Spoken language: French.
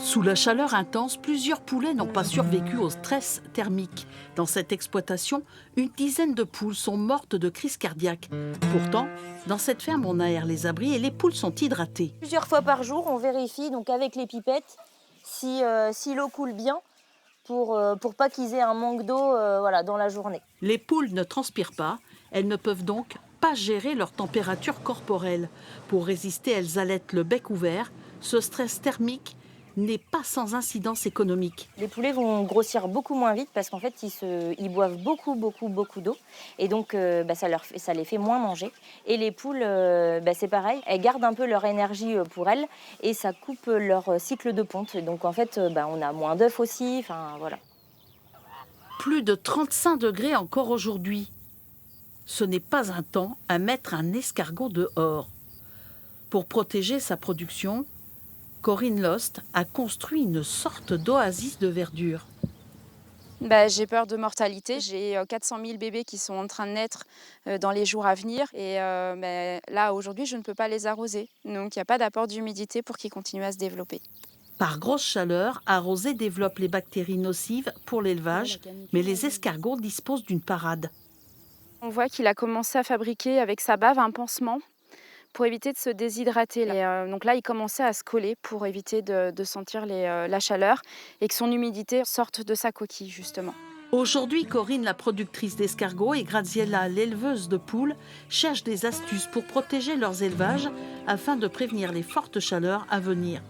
Sous la chaleur intense, plusieurs poulets n'ont pas survécu au stress thermique. Dans cette exploitation, une dizaine de poules sont mortes de crise cardiaque. Pourtant, dans cette ferme, on aère les abris et les poules sont hydratées. Plusieurs fois par jour, on vérifie donc avec les pipettes si l'eau coule bien pour pas qu'ils aient un manque d'eau voilà, dans la journée. Les poules ne transpirent pas, elles ne peuvent donc pas gérer leur température corporelle. Pour résister, elles allaitent le bec ouvert. Ce stress thermique n'est pas sans incidence économique. Les poulets vont grossir beaucoup moins vite parce qu'en fait, ils boivent beaucoup d'eau. Et donc, ça les fait moins manger. Et les poules, c'est pareil, elles gardent un peu leur énergie pour elles et ça coupe leur cycle de ponte. Donc, en fait, on a moins d'œufs aussi. Enfin, voilà. Plus de 35 degrés encore aujourd'hui. Ce n'est pas un temps à mettre un escargot dehors. Pour protéger sa production, Corinne Lost a construit une sorte d'oasis de verdure. J'ai peur de mortalité. J'ai 400 000 bébés qui sont en train de naître dans les jours à venir. Et là, aujourd'hui, je ne peux pas les arroser. Donc, il n'y a pas d'apport d'humidité pour qu'ils continuent à se développer. Par grosse chaleur, arroser développe les bactéries nocives pour l'élevage, mais les escargots disposent d'une parade. On voit qu'il a commencé à fabriquer avec sa bave un pansement pour éviter de se déshydrater. Et donc là, il commençait à se coller pour éviter de sentir la chaleur et que son humidité sorte de sa coquille, justement. Aujourd'hui, Corinne, la productrice d'escargots, et Graziella, l'éleveuse de poules, cherchent des astuces pour protéger leurs élevages afin de prévenir les fortes chaleurs à venir.